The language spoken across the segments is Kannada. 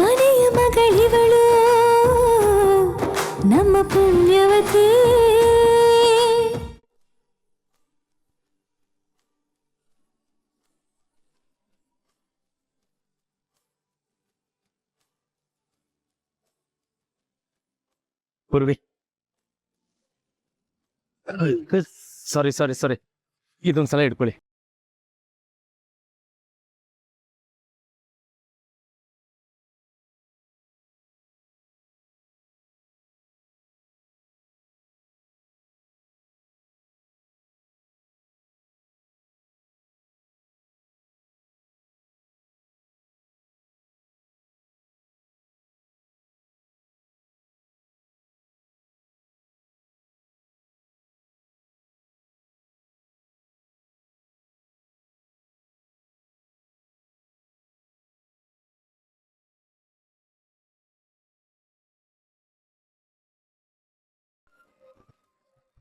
ಮನೆಯ ಮಗಳಿವಳು ನಮ್ಮ ಪುಣ್ಯವತಿ. ಪೂರ್ವಿ, ಸಾರಿ ಸಾರಿ ಸಾರಿ, ಇದೊಂದ್ಸಲ ಇಟ್ಕೊಳ್ಳಿ.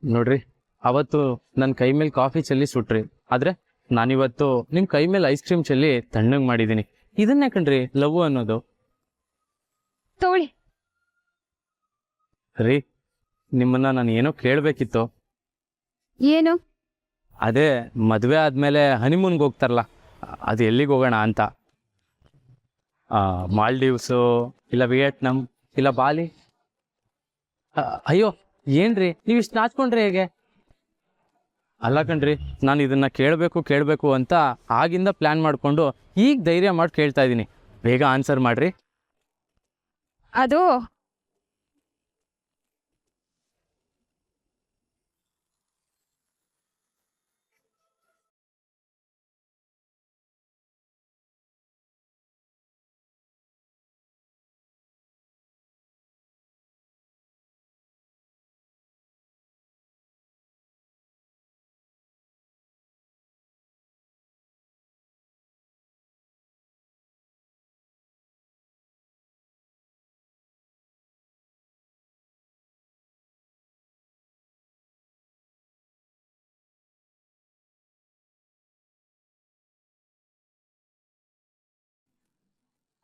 ನೋಡ್ರಿ, ಅವತ್ತು ನನ್ನ ಕೈ ಮೇಲೆ ಕಾಫಿ ಚೆಲ್ಲಿ ಸುಟ್ರಿ, ಆದ್ರೆ ನಾನಿವತ್ತು ನಿಮ್ ಕೈ ಮೇಲೆ ಐಸ್ ಕ್ರೀಮ್ ಚೆಲ್ಲಿ ತಣ್ಣಗ್ ಮಾಡಿದೀನಿ. ಇದನ್ನೇ ಕಣ್ರಿ ಲವ್ ಅನ್ನೋದು. ತಗೊಳ್ಳಿ. ರೀ, ನಿಮ್ಮನ್ನ ನಾನು ಏನೋ ಕೇಳ್ಬೇಕಿತ್ತು. ಏನು? ಅದೇ ಮದ್ವೆ ಆದ್ಮೇಲೆ ಹನಿಮೂನ್ಗೆ ಹೋಗ್ತಾರಲ್ಲ, ಅದು ಎಲ್ಲಿಗೆ ಹೋಗೋಣ ಅಂತ. ಮಾಲ್ಡೀವ್ಸು, ಇಲ್ಲ ವಿಯೆಟ್ನಾಂ, ಇಲ್ಲ ಬಾಲಿ. ಅಯ್ಯೋ ಏನ್ರಿ ನೀವು ಇಷ್ಟು ನಾಚ್ಕೊಂಡ್ರೆ ಹೇಗೆ? ಅಲ್ಲ ಕಣ್ರಿ, ನಾನು ಇದನ್ನ ಕೇಳಬೇಕು ಅಂತ ಆಗಿಂದ ಪ್ಲಾನ್ ಮಾಡಿಕೊಂಡು ಈಗ ಧೈರ್ಯ ಮಾಡಿ ಕೇಳ್ತಾ ಇದ್ದೀನಿ. ಬೇಗ ಆನ್ಸರ್ ಮಾಡ್ರಿ. ಅದು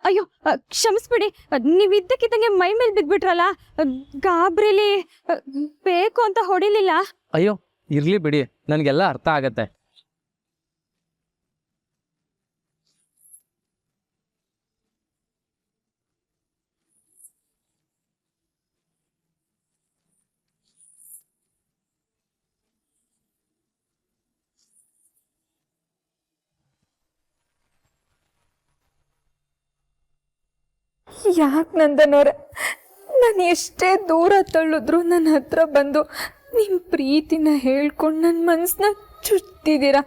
ಅಯ್ಯೋ ಕ್ಷಮಿಸ್ಬಿಡಿ, ನೀವ್ ಇದ್ದಕ್ಕಿದ್ದಂಗೆ ಮೈ ಮೇಲೆ ಬಿದ್ಬಿಟ್ರಲ್ಲ, ಗಾಬ್ರಿಲಿ ಬೇಕು ಅಂತ ಹೊಡಿಲಿಲ್ಲ. ಅಯ್ಯೋ ಇರ್ಲಿ ಬಿಡಿ, ನನಗೆಲ್ಲ ಅರ್ಥ ಆಗತ್ತೆ. ಯಾಕೆ ನಂದನವ್ರೆ, ನಾನು ಎಷ್ಟೇ ದೂರ ತಳ್ಳಿದ್ರು ನನ್ನ ಹತ್ರ ಬಂದು ನಿಮ್ಮ ಪ್ರೀತಿನ ಹೇಳ್ಕೊಂಡು ನನ್ನ ಮನಸ್ಸನ್ನ ಚುಚ್ತಿದ್ದೀರಾ.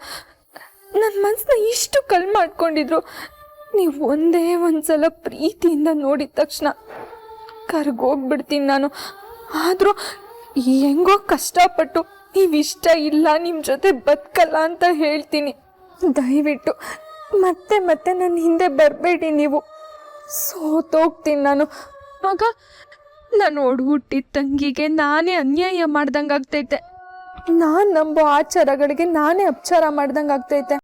ನನ್ನ ಮನಸ್ಸನ್ನ ಇಷ್ಟು ಕಲ್ ಮಾಡ್ಕೊಂಡಿದ್ರು ನೀವು ಒಂದೇ ಒಂದ್ಸಲ ಪ್ರೀತಿಯಿಂದ ನೋಡಿದ ತಕ್ಷಣ ಕರ್ಗೋಗ್ಬಿಡ್ತೀನಿ ನಾನು. ಆದರೂ ಹೆಂಗೋ ಕಷ್ಟಪಟ್ಟು ನೀವಿಷ್ಟ ಇಲ್ಲ, ನಿಮ್ಮ ಜೊತೆ ಬದುಕಲ್ಲ ಅಂತ ಹೇಳ್ತೀನಿ. ದಯವಿಟ್ಟು ಮತ್ತೆ ಮತ್ತೆ ನನ್ನ ಹಿಂದೆ ಬರಬೇಡಿ. ನೀವು ಸೋತೋಗ್ತೀನಿ ನಾನು. ಆಗ ನಾನು ಹುಟ್ಟಿದ ತಂಗಿಗೆ ನಾನೇ ಅನ್ಯಾಯ ಮಾಡ್ದಂಗೆ ಆಗ್ತೈತೆ. ನಾನು ನಂಬೋ ಆಚಾರಗಳಿಗೆ ನಾನೇ ಅಪಚಾರ ಮಾಡ್ದಂಗೆ ಆಗ್ತೈತೆ.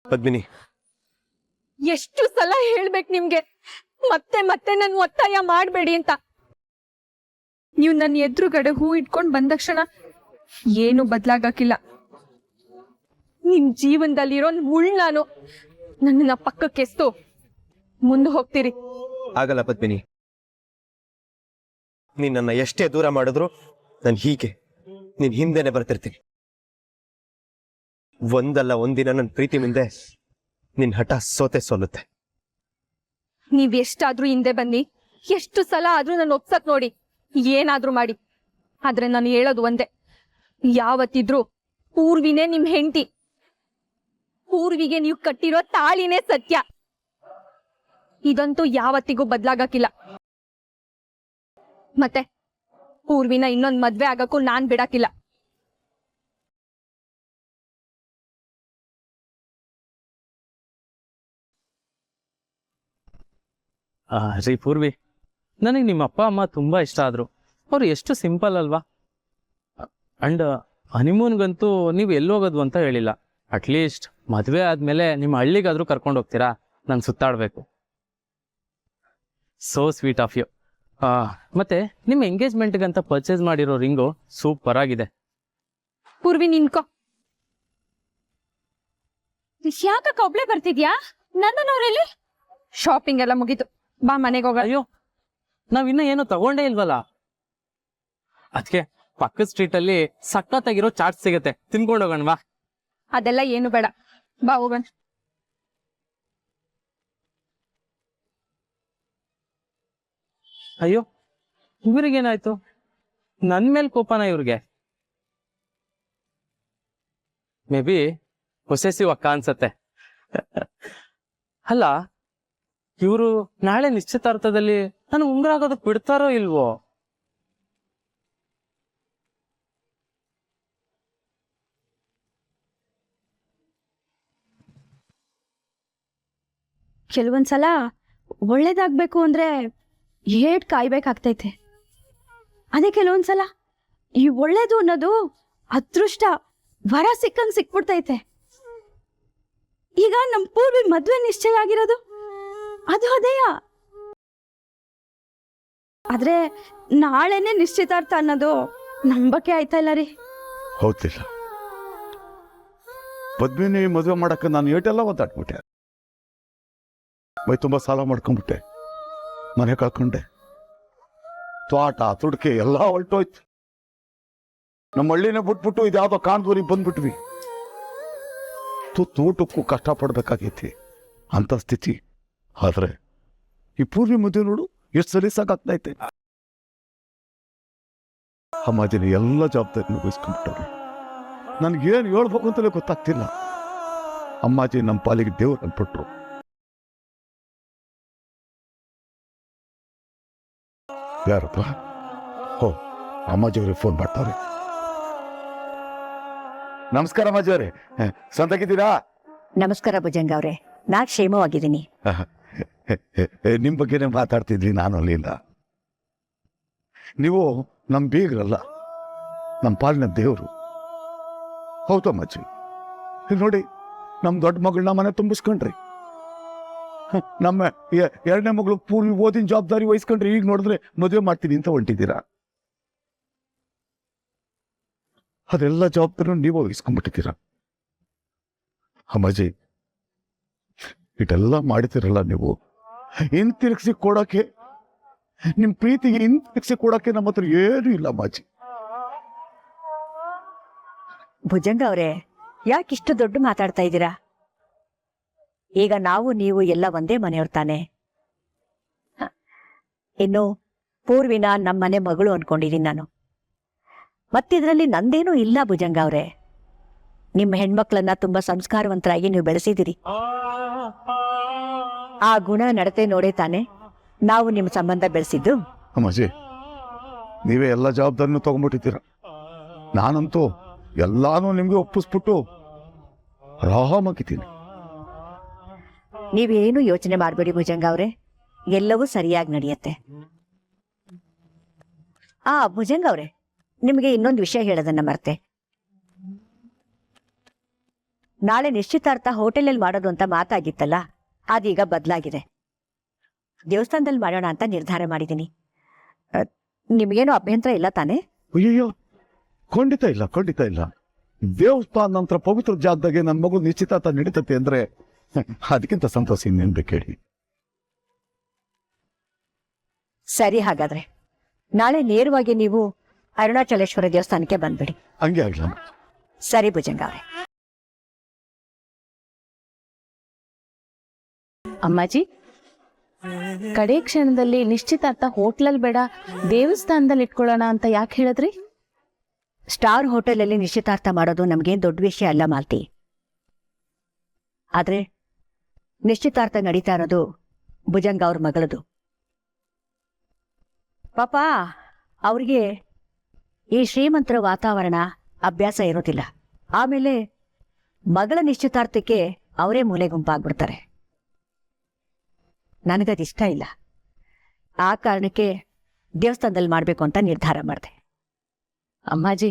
ಪದ್ಮಿನಿ, ಎಷ್ಟು ಸಲ ಹೇಳ್ಬೇಕು ನಿಮ್ಗೆ, ಮತ್ತೆ ಮತ್ತೆ ನನ್ ಒತ್ತಾಯ ಮಾಡ್ಬೇಡಿ ಅಂತ. ನೀವು ನನ್ನ ಎದುರುಗಡೆ ಹೂ ಇಟ್ಕೊಂಡ್ ಬಂದ ಕ್ಷಣ ಏನು ಬದ್ಲಾಗಕ್ಕಿಲ್ಲ. ನಿಮ್ ಜೀವನದಲ್ಲಿರೋ ಮುಳ್ ನಾನು. ನನ್ನ ಪಕ್ಕಕ್ಕೆಸ್ತು ಮುಂದೆ ಹೋಗ್ತೀರಿ. ಆಗಲ್ಲ ಪದ್ಮಿನಿ, ನೀನ್ ನನ್ನ ಎಷ್ಟೇ ದೂರ ಮಾಡಿದ್ರು ನಾನು ಹೀಗೆ ನಿನ್ ಹಿಂದೆನೆ ಬರ್ತಿರ್ತೀನಿ. ಒಂದಲ್ಲ ಒಂದಿನ ನನ್ನ ಪ್ರೀತಿ ಮುಂದೆ ನಿನ್ ಹಠ ಸೋತೆ ಸೋಲುತ್ತೆ. ನೀವ್ ಎಷ್ಟಾದ್ರೂ ಹಿಂದೆ ಬನ್ನಿ, ಎಷ್ಟು ಸಲ ಆದ್ರೂ ನಾನು ಒಪ್ಸಕ್ ನೋಡಿ, ಏನಾದ್ರೂ ಮಾಡಿ. ಆದ್ರೆ ನಾನು ಹೇಳೋದು ಒಂದೇ, ಯಾವತ್ತಿದ್ರು ಪೂರ್ವಿನೇ ನಿಮ್ ಹೆಂಡತಿ. ಪೂರ್ವಿಗೆ ನೀವು ಕಟ್ಟಿರೋ ತಾಳಿನೇ ಸತ್ಯ. ಇದಂತೂ ಯಾವತ್ತಿಗೂ ಬದ್ಲಾಗಕ್ಕಿಲ್ಲ. ಮತ್ತೆ ಪೂರ್ವಿನ ಇನ್ನೊಂದ್ ಮದ್ವೆ ಆಗಕ್ಕೂ ನಾನ್ ಬಿಡಕ್ಕಿಲ್ಲ. ರೀ ಪೂರ್ವಿ, ನನಗೆ ನಿಮ್ಮ ಅಪ್ಪ ಅಮ್ಮ ತುಂಬ ಇಷ್ಟ ಆದರು. ಅವ್ರು ಎಷ್ಟು ಸಿಂಪಲ್ ಅಲ್ವಾ. ಆ್ಯಂಡ್ ಹನಿಮೂನ್ಗಂತೂ ನೀವು ಎಲ್ಲೋಗೋದು ಅಂತ ಹೇಳಿಲ್ಲ. ಅಟ್ಲೀಸ್ಟ್ ಮದುವೆ ಆದಮೇಲೆ ನಿಮ್ಮ ಹಳ್ಳಿಗಾದರೂ ಕರ್ಕೊಂಡು ಹೋಗ್ತೀರಾ, ನಾನು ಸುತ್ತಾಡಬೇಕು. So sweet of you. ಮತ್ತು ನಿಮ್ಮ ಎಂಗೇಜ್ಮೆಂಟ್ಗಂತ ಪರ್ಚೇಸ್ ಮಾಡಿರೋ ರಿಂಗು ಸೂಪರ್ ಆಗಿದೆ. ಪೂರ್ವಿ ನಿನ್ಕೋ. ಯಾಕಕ್ಕ ಒಬ್ಳೆ ಬರ್ತಿದ್ಯಾ? ನಂದನವ್ರಲ್ಲಿ ಶಾಪಿಂಗ್ ಎಲ್ಲ ಮುಗೀತು, ಬಾ ಮನೆಗೆ ಹೋಗ. ಅಯ್ಯೋ, ನಾವಿನ್ನ ಏನು ತಗೊಂಡೇ ಇಲ್ವಲ್ಲ. ಅದಕ್ಕೆ ಪಕ್ಕದ ಸ್ಟ್ರೀಟಲ್ಲಿ ಸಖತ್ತಾಗಿರೋ ಚಾಟ್ ಸಿಗುತ್ತೆ, ತಿನ್ಕೊಂಡು ಹೋಗೋಣವಾ? ಅದೆಲ್ಲ ಏನು ಬೇಡ, ಬಾ ಹೋಗೋಣ. ಅಯ್ಯೋ, ಇವ್ರಿಗೇನಾಯ್ತು? ನನ್ನ ಮೇಲೆ ಕೋಪನ ಇವ್ರಿಗೆ? ಮೇ ಬಿ ಪೊಸೆಸಿವ್ ಅಕ್ಕ ಅನ್ಸತ್ತೆ. ಅಲ್ಲ, ಇವರು ನಾಳೆ ನಿಶ್ಚಿತಾರ್ಥದಲ್ಲಿ ನಾನು ಉಂಗುರ ಆಗೋದಕ್ಕೆ ಬಿಡ್ತಾರೋ ಇಲ್ವೋ? ಕೆಲವೊಂದ್ಸಲ ಒಳ್ಳೇದಾಗ್ಬೇಕು ಅಂದ್ರೆ ಏಟ್ ಕಾಯ್ಬೇಕಾಗ್ತೈತೆ. ಅದೇ ಕೆಲವೊಂದ್ಸಲ ಈ ಒಳ್ಳೇದು ಅನ್ನೋದು ಅದೃಷ್ಟ ವರ ಸಿಕ್ಕಂಗ್ ಸಿಕ್ಬಿಡ್ತೈತೆ. ಈಗ ನಮ್ ಪೂರ್ವಿ ಮದ್ವೆ ನಿಶ್ಚಯ ಆಗಿರೋದು ಅದು ಅದೇಯ. ಆದ್ರೆ ನಾಳೆನೆ ನಿಶ್ಚಿತಾರ್ಥ ಅನ್ನೋದು ನಂಬಕ್ಕೆ ಆಯ್ತಾ ಇಲ್ಲ ರೀ. ಹೌದಿಲ್ಲ, ಪದ್ಮಿನಿ ಮದುವೆ ಮಾಡಕ್ಕೆ ನಾನು ಏಟೆಲ್ಲ ಒದ್ದಾಡ್ಬಿಟ್ಟೆ. ಮೈ ತುಂಬ ಸಾಲ ಮಾಡ್ಕೊಂಡ್ಬಿಟ್ಟೆ, ಮನೆ ಕಳ್ಕೊಂಡೆ, ತ್ವಾಟ ತುಡ್ಕೆ ಎಲ್ಲ ಹೊಲ್ಟೋಯ್ತು. ನಮ್ಮ ಹಳ್ಳಿನೇ ಬಿಟ್ಬಿಟ್ಟು ಇದ್ಯಾವುದೋ ಕಾಣ್ದೂರಿಗೆ ಬಂದ್ಬಿಟ್ವಿ. ಊಟಕ್ಕೂ ಕಷ್ಟಪಡ್ಬೇಕಾಗೈತಿ ಅಂತ ಸ್ಥಿತಿ. ಆದ್ರೆ ಈ ಪೂರ್ವಿ ಮದುವೆ ನೋಡು ಎಷ್ಟು ಸಲೀಸಾಗ್ತೈತೆ. ಅಮ್ಮಾಜಿನ ಎಲ್ಲ ಜವಾಬ್ದಾರಿನ ವಹಿಸ್ಕೊಂಡ್ಬಿಟ್ಟವ್ರಿ. ನನ್ಗೇನು ಹೇಳ್ಬೇಕು ಅಂತಲೇ ಗೊತ್ತಾಗ್ತಿಲ್ಲ. ಅಮ್ಮಾಜಿ ನಮ್ಮ ಪಾಲಿಗೆ ದೇವ್ರು ಅಂದ್ಬಿಟ್ರು. ಯಾರಪ್ಪ? ಹೋ, ಅಮ್ಮಾಜಿಯವ್ರಿಗೆ ಫೋನ್ ಮಾಡ್ತಾರೆ. ನಮಸ್ಕಾರ ಅಮ್ಮಾಜಿಯವರೇ, ಸಂತಾಗಿದ್ದೀರಾ? ನಮಸ್ಕಾರ ಭುಜಂಗ ಅವ್ರೆ, ನಾ ಕ್ಷೇಮವಾಗಿದ್ದೀನಿ. ನಿಮ್ಮ ಬಗ್ಗೆನೇ ಮಾತಾಡ್ತಿದ್ವಿ, ನಾನು ಅಲ್ಲಿಲ್ಲ. ನೀವು ನಮ್ಮ ಬೀಗ್ರಲ್ಲ, ನಮ್ಮ ಪಾಲಿನ ದೇವರು. ಹೌದಮ್ಮಾಜಿ, ಈಗ ನೋಡಿ, ನಮ್ಮ ದೊಡ್ಡ ಮಗಳನ್ನ ಮನೆ ತುಂಬಿಸ್ಕೊಂಡ್ರಿ. ನಮ್ಮ ಎರಡನೇ ಮಗಳು ಪೂರ್ವಿ ಓದಿನ ಜವಾಬ್ದಾರಿ ವಹಿಸ್ಕೊಂಡ್ರಿ. ಈಗ ನೋಡಿದ್ರೆ ಮದುವೆ ಮಾಡ್ತೀನಿ ಅಂತ ಹೊಂಟಿದ್ದೀರಾ. ಅದೆಲ್ಲ ಜವಾಬ್ದಾರಿ ನೀವು ವಹಿಸ್ಕೊಂಡ್ಬಿಟ್ಟಿದ್ದೀರಾ. ಅಮ್ಮಾಜಿ, ಇಟೆಲ್ಲ ಮಾಡ್ತಿರಲ್ಲ ನೀವು, ಹಿಂತಿರುಗಿಸಿ ಕೊಡೋಕೆ, ನಿಮ್ಮ ಪ್ರೀತಿಗೆ ಹಿಂತಿರುಗಿಸಿ ಕೊಡೋಕೆ ನಮ್ಮ ಹತ್ರ ಏನೂ ಇಲ್ಲ ಅಮ್ಮಾಜಿ. ಭುಜಂಗ ಅವ್ರೆ, ಯಾಕಿಷ್ಟು ದೊಡ್ಡ ಮಾತಾಡ್ತಾ ಇದ್ದೀರಾ? ಈಗ ನಾವು ನೀವು ಎಲ್ಲ ಒಂದೇ ಮನೆಯವ್ರ ತಾನೆ. ಇನ್ನು ಪೂರ್ವಿನ ನಮ್ಮನೆ ಮಗಳು ಅನ್ಕೊಂಡಿದ್ದೀನಿ ನಾನು. ಮತ್ತಿದ್ರಲ್ಲಿ ನಂದೇನೂ ಇಲ್ಲ ಭುಜಂಗ ಅವ್ರೆ. ನಿಮ್ಮ ಹೆಣ್ಮಕ್ಳನ್ನ ತುಂಬಾ ಸಂಸ್ಕಾರವಂತರಾಗಿ ನೀವು ಬೆಳೆಸಿದಿರಿ. ಆ ಗುಣ ನಡತೆ ನೋಡೇ ತಾನೆ ನಾವು ನಿಮ್ಮ ಸಂಬಂಧ ಬೆಳೆಸಿದ್ದು. ಅಮ್ಮಾಜಿ, ನೀವೇ ಎಲ್ಲ ಜವಾಬ್ದಾರಿನೂ ತಗೊಂಡ್ಬಿಟ್ಟಿದ್ದೀರ. ನಾನಂತೂ ಎಲ್ಲಾನು ನಿಮ್ಗೆ ಒಪ್ಪಿಸ್ಬಿಟ್ಟು ಆರಾಮಾಗಿದ್ದೀನಿ. ನೀವೇನು ಯೋಚನೆ ಮಾಡಬೇಡಿ ಭುಜಂಗ ಅವ್ರೆ, ಎಲ್ಲವೂ ಸರಿಯಾಗಿ ನಡೆಯುತ್ತೆ. ಭುಜಂಗ ಅವ್ರೆ, ನಿಮಗೆ ಇನ್ನೊಂದು ವಿಷಯ ಹೇಳೋದನ್ನ ಮರ್ತೆ. ನಾಳೆ ನಿಶ್ಚಿತಾರ್ಥ ಹೋಟೆಲಲ್ಲಿ ಮಾಡೋದು ಅಂತ ಮಾತಾಗಿತ್ತಲ್ಲ, ಅದೀಗ ಬದಲಾಗಿದೆ. ದೇವಸ್ಥಾನದಲ್ಲಿ ಮಾಡೋಣ ಅಂತ ನಿರ್ಧಾರ ಮಾಡಿದ್ದೀನಿ. ನಿಮಗೇನು ಅಭ್ಯಂತರ ಇಲ್ಲ ತಾನೇ? ಅಯ್ಯಯ್ಯೋ, ಖಂಡಿತ ಇಲ್ಲ, ಖಂಡಿತ ಇಲ್ಲ. ದೇವಸ್ಥಾನ ನಂತರ ಪವಿತ್ರ ಜಾಗದಾಗೆ ನನ್ನ ಮಗು ನಿಶ್ಚಿತಾರ್ಥ ನಡೀತತೆ ಅಂದ್ರೆ ಅದಕ್ಕಿಂತ ಸಂತೋಷ ಇನ್ನೇನ್ ಬೇಕು ಹೇಳಿ. ಸರಿ, ಹಾಗಾದ್ರೆ ನಾಳೆ ನೇರವಾಗಿ ನೀವು ಅರುಣಾಚಲೇಶ್ವರ ದೇವಸ್ಥಾನಕ್ಕೆ ಬಂದ್ಬಿಡಿ. ಹಂಗೆ ಆಗ್ಲ. ಸರಿ ಭುಜಂಗ ಅವರೇ. ಅಮ್ಮಾಜಿ, ಕಡೆ ಕ್ಷಣದಲ್ಲಿ ನಿಶ್ಚಿತಾರ್ಥ ಹೋಟ್ಲಲ್ಲಿ ಬೇಡ ದೇವಸ್ಥಾನದಲ್ಲಿ ಇಟ್ಕೊಳ್ಳೋಣ ಅಂತ ಯಾಕೆ ಹೇಳಿದ್ರಿ? ಸ್ಟಾರ್ ಹೋಟೆಲಲ್ಲಿ ನಿಶ್ಚಿತಾರ್ಥ ಮಾಡೋದು ನಮ್ಗೇನ್ ದೊಡ್ಡ ವಿಷಯ ಅಲ್ಲ ಮಾಲ್ತಿ. ಆದ್ರೆ ನಿಶ್ಚಿತಾರ್ಥ ನಡೀತಾ ಇರೋದು ಭುಜಂಗ ಅವ್ರ ಮಗಳದು. ಪಾಪ ಅವ್ರಿಗೆ ಈ ಶ್ರೀಮಂತರ ವಾತಾವರಣ ಅಭ್ಯಾಸ ಇರೋದಿಲ್ಲ. ಆಮೇಲೆ ಮಗಳ ನಿಶ್ಚಿತಾರ್ಥಕ್ಕೆ ಅವರೇ ಮೂಲೆ ಗುಂಪಾಗ್ಬಿಡ್ತಾರೆ. ನನಗದಿಷ್ಟ ಇಲ್ಲ. ಆ ಕಾರಣಕ್ಕೆ ದೇವಸ್ಥಾನದಲ್ಲಿ ಮಾಡಬೇಕು ಅಂತ ನಿರ್ಧಾರ ಮಾಡಿದೆ. ಅಮ್ಮಾಜಿ,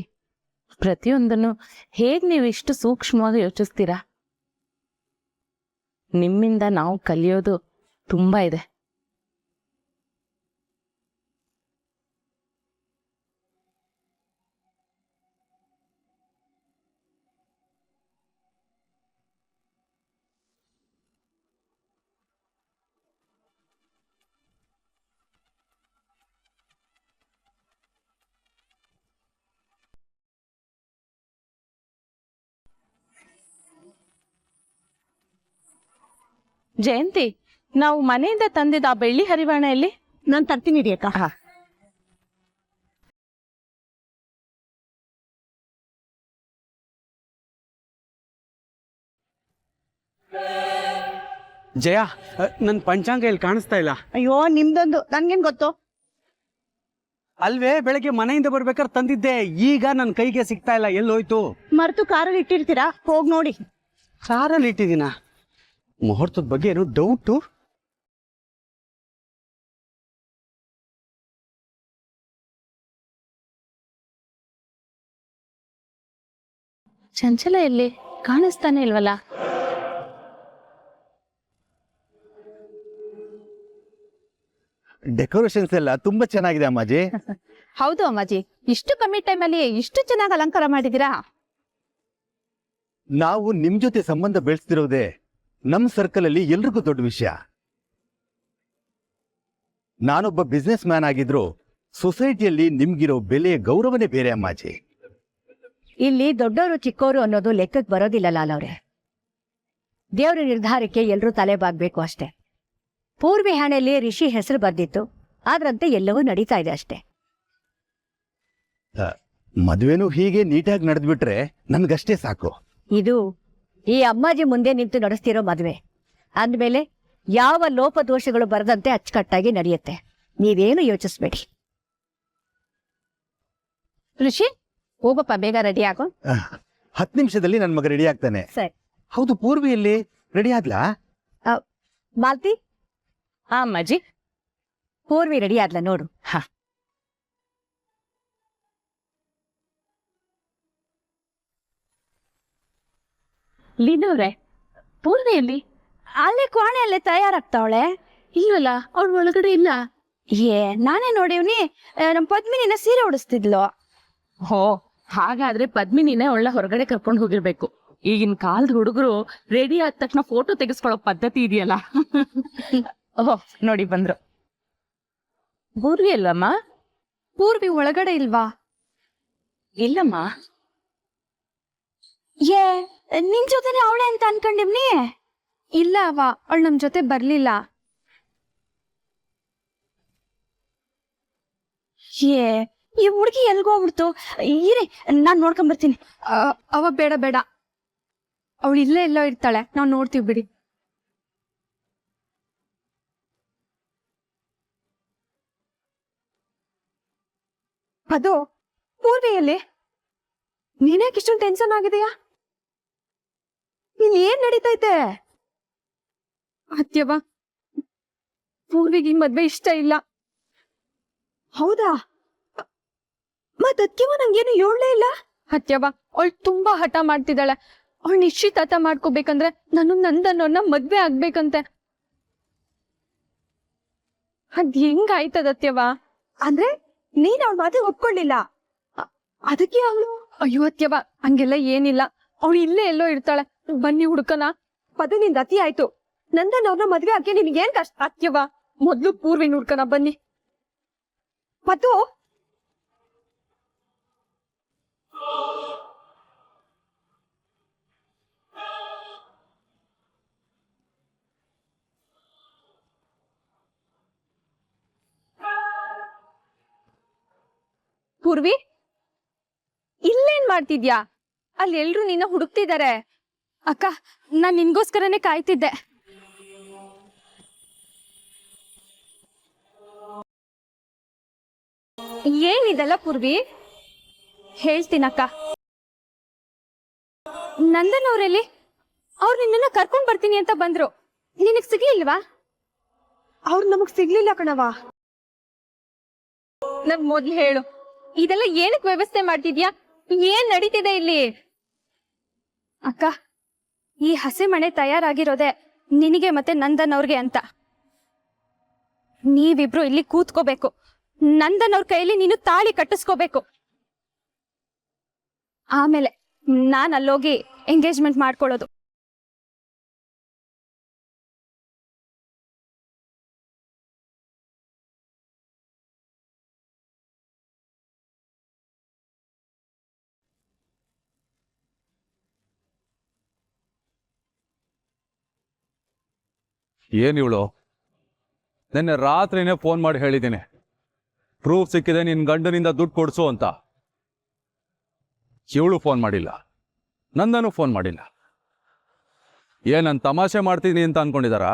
ಪ್ರತಿಯೊಂದನ್ನು ಹೇಗ್ ನೀವು ಇಷ್ಟು ಸೂಕ್ಷ್ಮವಾಗಿ ಯೋಚಿಸ್ತೀರಾ? ನಿಮ್ಮಿಂದ ನಾವು ಕಲಿಯೋದು ತುಂಬಾ ಇದೆ. ಜಯಂತಿ, ನಾವು ಮನೆಯಿಂದ ತಂದಿದ್ದ ಆ ಬೆಳ್ಳಿ ಹರಿವಾಣ ಎಲ್ಲಿ? ನಾನು ತರ್ತೀನಿ ರೀ ಅಕ್ಕ. ಜಯ, ನನ್ನ ಪಂಚಾಂಗ ಇಲ್ಲಿ ಕಾಣಿಸ್ತಾ ಇಲ್ಲ. ಅಯ್ಯೋ, ನಿಮ್ದೊಂದು ನನ್ಗೇನ್ ಗೊತ್ತು? ಅಲ್ವೇ, ಬೆಳಗ್ಗೆ ಮನೆಯಿಂದ ಬರ್ಬೇಕಾದ್ರೆ ತಂದಿದ್ದೆ, ಈಗ ನನ್ನ ಕೈಗೆ ಸಿಗ್ತಾ ಇಲ್ಲ. ಎಲ್ಲೋಯ್ತು? ಮರ್ತು ಕಾರಲ್ಲಿ ಇಟ್ಟಿರ್ತೀರಾ, ಹೋಗ್ ನೋಡಿ. ಕಾರಲ್ಲಿ ಇಟ್ಟಿದ್ದೀನ? ಮುಹೂರ್ತದ ಬಗ್ಗೆ ಏನೋ ಡೌಟು. ಚಂಚಲ ಎಲ್ಲಿ? ಕಾಣಿಸ್ತಾನೆ ಇಲ್ವಲ್ಲ. ಡೆಕೋರೇಷನ್ಸ್ ಎಲ್ಲ ತುಂಬಾ ಚೆನ್ನಾಗಿದೆ ಅಮ್ಮಾಜಿ. ಹೌದು ಅಮ್ಮಾಜಿ, ಇಷ್ಟು ಕಮ್ಮಿ ಟೈಮಲ್ಲಿ ಇಷ್ಟು ಚೆನ್ನಾಗಿ ಅಲಂಕಾರ ಮಾಡಿದೀರಾ. ನಾವು ನಿಮ್ ಜೊತೆ ಸಂಬಂಧ ಬೆಳೆಸ್ತಿರೋದೇ ನಮ್ ಸರ್ಕಲ್ ಅಲ್ಲಿ ಎಲ್ರಿಗೂ ದೊಡ್ಡ ವಿಷಯ. ನಾನೊಬ್ಬ ಬಿಸ್ನೆಸ್ ಮ್ಯಾನ್ ಆಗಿದ್ರು ಸೊಸೈಟಿಯಲ್ಲಿ ನಿಮ್ಗಿರೋ ಬೆಲೆ ಗೌರವನೇ ಬೇರೆ ಅಮ್ಮಾಜಿ. ಇಲ್ಲಿ ದೊಡ್ಡವರು ಚಿಕ್ಕವರು ಅನ್ನೋದು ಲೆಕ್ಕಕ್ಕೆ ಬರೋದಿಲ್ಲ ಲಾಲವ್ರೆ. ದೇವ್ರ ನಿರ್ಧಾರಕ್ಕೆ ಎಲ್ರೂ ತಲೆ ಬಾಗ್ಬೇಕು ಅಷ್ಟೇ. ಪೂರ್ವಿ ಹಣೆಯಲ್ಲಿ ರಿಷಿ ಹೆಸರು ಬರ್ದಿತ್ತು, ಆದ್ರಂತೆ ಎಲ್ಲವೂ ನಡೀತಾ ಇದೆ ಅಷ್ಟೇ. ಮದುವೆನೂ ಹೀಗೆ ನೀಟಾಗಿ ನಡೆದ್ಬಿಟ್ರೆ ನನ್ಗಷ್ಟೇ ಸಾಕು. ಇದು ಈ ಅಮ್ಮಾಜಿ ಮುಂದೆ ನಿಂತು ನಡೆಸ್ತಿರೋ ಮದುವೆ ಅಂದ್ಮೇಲೆ ಯಾವ ಲೋಪದೋಷಗಳು ಬರದಂತೆ ಅಚ್ಚುಕಟ್ಟಾಗಿ ನಡೆಯುತ್ತೆ. ನೀವೇನು ಯೋಚಿಸ್ಬೇಡಿ. ಋಷಿ, ಹೋಗಪ್ಪ, ಬೇಗ ರೆಡಿ ಆಗೋ. 10 ನಿಮಿಷದಲ್ಲಿ ನನ್ನ ಮಗ ರೆಡಿ ಆಗ್ತಾನೆ. ಸರಿ. ಹೌದು, ಪೂರ್ವಿಯಲ್ಲಿ ರೆಡಿ ಆದ್ಲಾ? ಮಾಲ್ತಿ, ಹಾ ಅಮ್ಮಾಜಿ. ಪೂರ್ವಿ ರೆಡಿ ಆದ್ಲ ನೋಡು. ಲೀನವ್ರೆ, ಪೂರ್ಣಿಯಲ್ಲಿ ಅಲ್ಲೇ ಕೋಣೆಯಲ್ಲೇ ತಯಾರಾಗ್ತಾವಳೆ. ಇಲ್ವಲ್ಲ, ಅವ್ಳ ಒಳಗಡೆ ಇಲ್ಲ. ನಾನೇ ನೋಡಿವ್ನಿ, ನಮ್ ಪದ್ಮಿನಿನ ಸೀರೆ ಉಡಿಸ್ತಿದ್ಲು. ಹೋ, ಹಾಗಾದ್ರೆ ಪದ್ಮಿನಿನೇ ಒಳ್ಳೆ ಹೊರಗಡೆ ಕರ್ಕೊಂಡು ಹೋಗಿರ್ಬೇಕು. ಈಗಿನ ಕಾಲದ ಹುಡುಗರು ರೆಡಿ ಆದ ತಕ್ಷಣ ಫೋಟೋ ತೆಗೆಸ್ಕೊಳ್ಳೋ ಪದ್ಧತಿ ಇದೆಯಲ್ಲ. ಓಹೋ, ನೋಡಿ ಬಂದ್ರು. ಪೂರ್ವಿ ಅಲ್ವಮ್ಮ? ಪೂರ್ವಿ ಒಳಗಡೆ ಇಲ್ವಾ? ಇಲ್ಲಮ್ಮ. ನಿನ್ ಜೊತೆನೆ ಅವಳೆ ಅಂತ ಅನ್ಕೊಂಡಿವ್ನಿ. ಇಲ್ಲ ಅವ, ಅವಳು ನಮ್ ಜೊತೆ ಬರ್ಲಿಲ್ಲ. ಈ ಹುಡುಗಿ ಎಲ್ಗೋಗ್ಬಿಡ್ತು. ಇರಿ, ನಾನ್ ನೋಡ್ಕೊಂಬರ್ತೀನಿ. ಅವ ಬೇಡ ಬೇಡ, ಅವಳು ಇಲ್ಲೇ ಎಲ್ಲೋ ಇರ್ತಾಳೆ, ನಾವ್ ನೋಡ್ತೀವಿ ಬಿಡಿ. ಅದು ಪೂರ್ವಿಯಲ್ಲಿ ನೀನ್ಯಾಕೆ ಇಷ್ಟೊಂದು ಟೆನ್ಷನ್ ಆಗಿದೆಯಾ? ಇಲ್ಲಿ ಏನ್ ನಡೀತೈತೆ? ಅತ್ಯವ, ಪೂರ್ವಿಗೆ ಈ ಮದ್ವೆ ಇಷ್ಟ ಇಲ್ಲ. ಹೌದಾ? ಮತ್ತತ್ಯವ ನಂಗೇನು ಹೇಳಲೇ ಇಲ್ಲ. ಅತ್ಯವ, ಅವಳು ತುಂಬಾ ಹಠ ಮಾಡ್ತಿದ್ದಾಳೆ. ಅವಳು ನಿಶ್ಚಿತಾರ್ಥ ಮಾಡ್ಕೋಬೇಕಂದ್ರೆ ನಾನು ನಂದನ್ನೋರ್ನ ಮದ್ವೆ ಆಗ್ಬೇಕಂತೆ. ಅದ್ ಹೆಂಗಾಯ್ತದ ಅತ್ಯವ? ಅಂದ್ರೆ ನೀನ್ ಅವಳ ಮಾತಿಗೆ ಒಪ್ಕೊಳ್ಳಿಲ್ಲ, ಅದಕ್ಕೆ ಅವಳು? ಅಯ್ಯೋ ಅತ್ಯವ, ಹಂಗೆಲ್ಲ ಏನಿಲ್ಲ. ಅವಳು ಇಲ್ಲೇ ಎಲ್ಲೋ ಇರ್ತಾಳೆ, ಬನ್ನಿ ಹುಡುಕನ. ಪದು ನಿಂದ ಅತಿ ಆಯ್ತು. ನಂದನ್ ಅವ್ರನ್ನ ಮದ್ವೆ ಆಗಿ ನಿನ್ಗೇನ್ ಕಷ್ಟ? ಅತ್ಯವ, ಮೊದ್ಲು ಪೂರ್ವಿನ ಹುಡ್ಕನ ಬನ್ನಿ. ಪದು, ಪೂರ್ವಿ, ಇಲ್ಲೇನ್ ಮಾಡ್ತಿದ್ಯಾ? ಅಲ್ಲಿ ಎಲ್ರು ನಿನ್ನ ಹುಡುಕ್ತಿದ್ದಾರೆ. ಅಕ್ಕ, ನಾನ್ ನಿನ್ಗೋಸ್ಕರನೇ ಕಾಯ್ತಿದ್ದೆ. ಏನಿದೆಲ್ಲ ಪೂರ್ವಿ? ಹೇಳ್ತೀನಕ್ಕ. ನಂದನ್ ಅವ್ರಲ್ಲಿ ಅವ್ರು ನಿನ್ನ ಕರ್ಕೊಂಡ್ ಬರ್ತೀನಿ ಅಂತ ಬಂದ್ರು. ನಿನಗ್ ಸಿಗ್ಲಿಲ್ವಾ? ಅವ್ರು ನಮಗ್ ಸಿಗ್ಲಿಲ್ಲ ಕಣವಾ. ನನ್ ಮೊದ್ಲು ಹೇಳು, ಇದೆಲ್ಲ ಏನಕ್ ವ್ಯವಸ್ಥೆ ಮಾಡ್ತಿದ್ಯಾ? ಏನ್ ನಡೀತಿದೆ ಇಲ್ಲಿ? ಅಕ್ಕ, ಈ ಹಸೆ ಮನೆ ತಯಾರಾಗಿರೋದೆ ನಿನಗೆ ಮತ್ತೆ ನಂದನ್ ಅವ್ರಿಗೆ ಅಂತ. ನೀವಿಬ್ರು ಇಲ್ಲಿ ಕೂತ್ಕೋಬೇಕು. ನಂದನ್ ಅವ್ರ ಕೈಯಲ್ಲಿ ನೀನು ತಾಳಿ ಕಟ್ಟಿಸ್ಕೋಬೇಕು. ಆಮೇಲೆ ನಾನ್ ಅಲ್ಲೋಗಿ ಎಂಗೇಜ್ಮೆಂಟ್ ಮಾಡ್ಕೊಳ್ಳೋದು. ಏನಿವಳು ನಿನ್ನೆ ರಾತ್ರಿನೇ ಫೋನ್ ಮಾಡಿ ಹೇಳಿದ್ದೀನಿ, ಪ್ರೂಫ್ ಸಿಕ್ಕಿದೆ ನಿನ್ನ ಗಂಡನಿಂದ ದುಡ್ಡು ಕೊಡಿಸು ಅಂತ. ಇವಳು ಫೋನ್ ಮಾಡಿಲ್ಲ, ನಂದನೂ ಫೋನ್ ಮಾಡಿಲ್ಲ. ಏನನ್ ತಮಾಷೆ ಮಾಡ್ತೀನಿ ಅಂತ ಅನ್ಕೊಂಡಿದಾರಾ?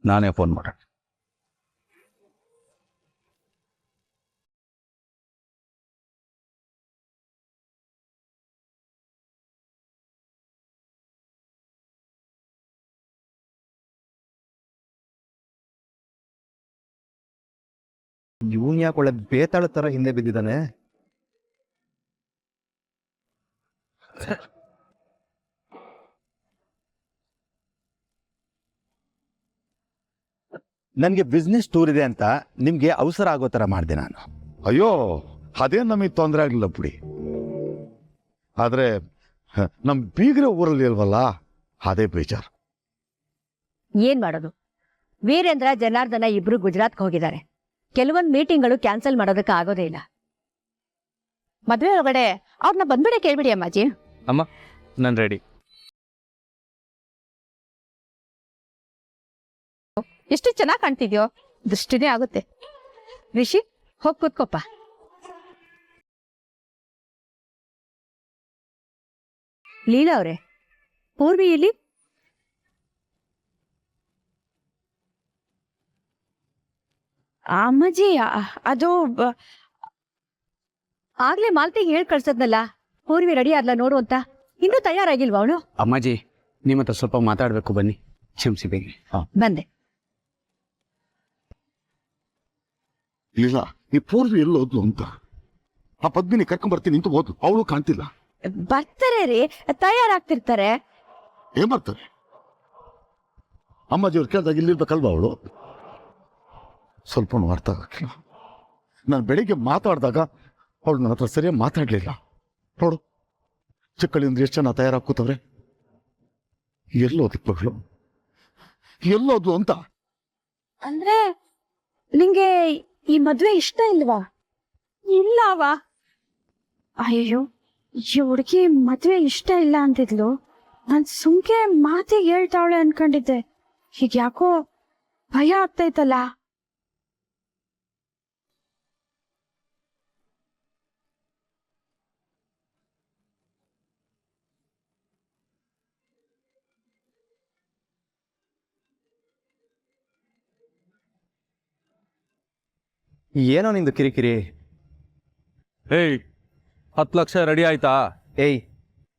ನಾನೇ ಫೋನ್ ಮಾಡ. ಇವನ್ ಯಾಕೆ ಒಳ್ಳೆ ಬೇತಾಳ ತರ ಹಿಂದೆ ಬಿದ್ದಿದ್ದಾನೆ? ನನ್ಗೆ ಬಿಸ್ನೆಸ್ ಟೂರ್ ಇದೆ ಅಂತ ನಿಮ್ಗೆ ಅವಸರ ಆಗೋ ತರ ಮಾಡಿದೆ ನಾನು. ಅಯ್ಯೋ, ಅದೇನು ನಮಗೆ ತೊಂದರೆ ಆಗಲಿಲ್ಲ ಬಿಡಿ. ಆದರೆ ನಮ್ಮ ಬೀಗರ ಊರಲ್ಲಿ ಇಲ್ವಲ್ಲ, ಅದೇ ಬೇಜಾರು. ಏನ್ ಮಾಡೋದು? ವೀರೇಂದ್ರ ಜನಾರ್ದನ ಇಬ್ರು ಗುಜರಾತ್ಗೆ ಹೋಗಿದ್ದಾರೆ. ಕೆಲವೊಂದು ಮೀಟಿಂಗ್ಗಳು ಕ್ಯಾನ್ಸಲ್ ಮಾಡೋದಕ್ಕೆ ಆಗೋದೇ ಇಲ್ಲ. ಮದ್ವೆ ಒಳಗಡೆ ಅವ್ರನ್ನ ಬಂದ್ಬಿಡೆ ಕೇಳ್ಬಿಡಿ ಅಮ್ಮಾಜಿ. ಅಮ್ಮ, ನಾನು ರೆಡಿ. ಎಷ್ಟು ಚೆನ್ನಾಗಿ ಕಾಣ್ತಿದ್ಯೋ, ದೃಷ್ಟಿನೇ ಆಗುತ್ತೆ. ರಿಷಿ, ಹೋಗ್ ಕೂತ್ಕೊಪ್ಪ. ಲೀಲಾ ಅವ್ರೆ, ಪೂರ್ವಿ ಇಲ್ಲಿ? ಅಮ್ಮಾಜಿ, ಅದು ಆಗ್ಲೇ ಮಾಲ್ತಿಗೆ ಹೇಳ್ ಕಳ್ಸದ್ನಲ್ಲ, ಪೂರ್ವಿ ರೆಡಿ ಆದ್ಲ ನೋಡು ಅಂತ. ಇನ್ನೂ ತಯಾರಾಗಿಲ್ವಾ ಅವಳು? ಅಮ್ಮಾಜಿ, ನಿಮ್ಮ ಹತ್ರ ಸ್ವಲ್ಪ ಮಾತಾಡಬೇಕು, ಬನ್ನಿ. ಕ್ಷಮಿಸಿ ಬೇಗ. ಬಂದೆ. ಇಲ್ಲ, ಈ ಪೂರ್ವಿ ಎಲ್ಲೋದ್ಲು ಅಂತ ಆ ಪದ್ಮಿನಿ ಕರ್ಕೊಂಡ್ಬರ್ತೀನಿ ಅಂತ ಹೋದ್ಲು, ಅವಳು ಕಾಣ್ತಿಲ್ಲ. ಬರ್ತಾರೆ ರೀ, ತಯಾರಾಗ್ತಿರ್ತಾರೆ. ಏನ್ ಬರ್ತಾರೆ? ಅಮ್ಮಾಜಿಯವ್ರು ಕೇಳಿದಾಗ ಇಲ್ಲಿರ್ಬೇಕಲ್ವಾ ಅವಳು? ಸ್ವಲ್ಪ ಅರ್ಥ ಆಗಕ್ಕಿಲ್ಲ. ನಾನು ಬೆಳಿಗ್ಗೆ ಮಾತಾಡಿದಾಗ ಅವಳು ನನ್ನ ಹತ್ರ ಸರಿಯಾಗಿ ಮಾತಾಡ್ಲಿಲ್ಲ. ನೋಡು, ಚಿಕ್ಕಳಿಂದ ಎಷ್ಟು ಜನ ತಯಾರಾಗ್ಕೋತವ್ರೆ. ಎಲ್ಲೋದಿಪ್ಪಗಳು ಎಲ್ಲೋದ್ಲು ಅಂತ. ಅಂದ್ರೆ ನಿಂಗೆ ಈ ಮದ್ವೆ ಇಷ್ಟ ಇಲ್ವಾ? ಇಲ್ಲವಾ? ಅಯ್ಯೋ, ಈ ಹುಡುಗಿ ಮದ್ವೆ ಇಷ್ಟ ಇಲ್ಲ ಅಂತಿದ್ಲು. ನಾನ್ ಸುಮ್ಕೆ ಮಾತಿಗೆ ಹೇಳ್ತಾವಳೆ ಅನ್ಕೊಂಡಿದ್ದೆ. ಈಗ ಯಾಕೋ ಭಯ ಆಗ್ತೈತಲ್ಲ. ಏನೋ ನಿಂದು ಕಿರಿಕಿರಿ? ಏಯ್, 10 ಲಕ್ಷ ರೆಡಿ ಆಯ್ತಾ? ಏಯ್,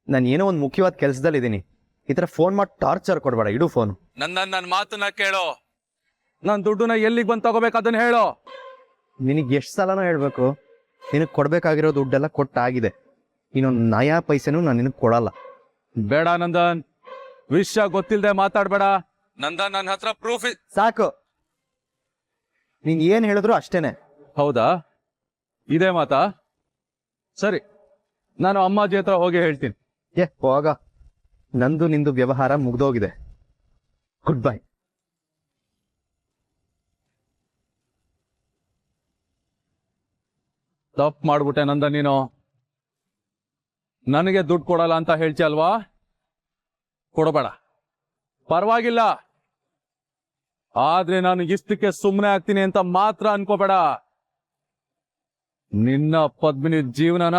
ನಾನು ಏನೋ ಒಂದು ಮುಖ್ಯವಾದ ಕೆಲಸದಲ್ಲಿದ್ದೀನಿ. ಈ ಥರ ಫೋನ್ ಮಾಡಿ ಟಾರ್ಚರ್ ಕೊಡಬೇಡ. ಇಡು ಫೋನು. ನನ್ನ ಮಾತನ್ನ ಕೇಳೋ. ನಾನು ದುಡ್ಡನ್ನ ಎಲ್ಲಿಗೆ ಬಂದು ತಗೋಬೇಕು ಅದನ್ನ ಹೇಳೋ. ನಿನಗೆ ಎಷ್ಟು ಸಲನೋ ಹೇಳ್ಬೇಕು? ನಿನಗೆ ಕೊಡಬೇಕಾಗಿರೋ ದುಡ್ಡೆಲ್ಲ ಕೊಟ್ಟಾಗಿದೆ. ಇನ್ನೊಂದು ನಯಾ ಪೈಸೆನೂ ನಾನು ನಿನಗೆ ಕೊಡಲ್ಲ. ಬೇಡ ನಂದನ್, ವಿಷಯ ಗೊತ್ತಿಲ್ಲದೆ ಮಾತಾಡಬೇಡ. ನಂದನ್, ನನ್ನ ಹತ್ರ ಪ್ರೂಫ್ ಸಾಕು. ನೀನು ಏನು ಹೇಳಿದ್ರು ಅಷ್ಟೇನೆ. ಹೌದಾ? ಇದೇ ಮಾತಾ? ಸರಿ, ನಾನು ಅಮ್ಮಾಜಿ ಹತ್ರ ಹೋಗಿ ಹೇಳ್ತೀನಿ. ಹೋಗ, ನಂದು ನಿಂದು ವ್ಯವಹಾರ ಮುಗ್ದೋಗಿದೆ. Good bye. ತಪ್ಪು ಮಾಡ್ಬಿಟ್ಟೆ ನಂದ. ನೀನು ನನಗೆ ದುಡ್ಡು ಕೊಡಲ್ಲ ಅಂತ ಹೇಳ್ತಿ ಅಲ್ವಾ? ಕೊಡಬೇಡ, ಪರವಾಗಿಲ್ಲ. ಆದ್ರೆ ನಾನು ಇಷ್ಟಕ್ಕೆ ಸುಮ್ಮನೆ ಆಗ್ತೀನಿ ಅಂತ ಮಾತ್ರ ಅನ್ಕೋಬೇಡ. ನಿನ್ನ ಪದ್ಮಿನಿ ಜೀವನನ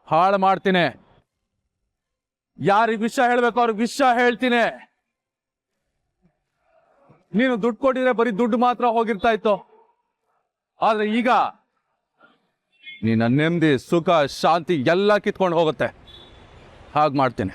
ಹಾಳು ಮಾಡ್ತೀನಿ. ಯಾರಿಗೆ ವಿಷಯ ಹೇಳ್ಬೇಕು ಅವ್ರಿಗೆ ವಿಷಯ ಹೇಳ್ತೀನಿ. ನೀನು ದುಡ್ಡು ಕೊಟ್ಟಿದ್ರೆ ಬರೀ ದುಡ್ಡು ಮಾತ್ರ ಹೋಗಿರ್ತಾ ಇತ್ತು. ಆದ್ರೆ ಈಗ ನಿನ್ನ ನೆಮ್ಮದಿ, ಸುಖ, ಶಾಂತಿ ಎಲ್ಲ ಕಿತ್ಕೊಂಡು ಹೋಗುತ್ತೆ. ಹಾಗೆ ಮಾಡ್ತೀನಿ.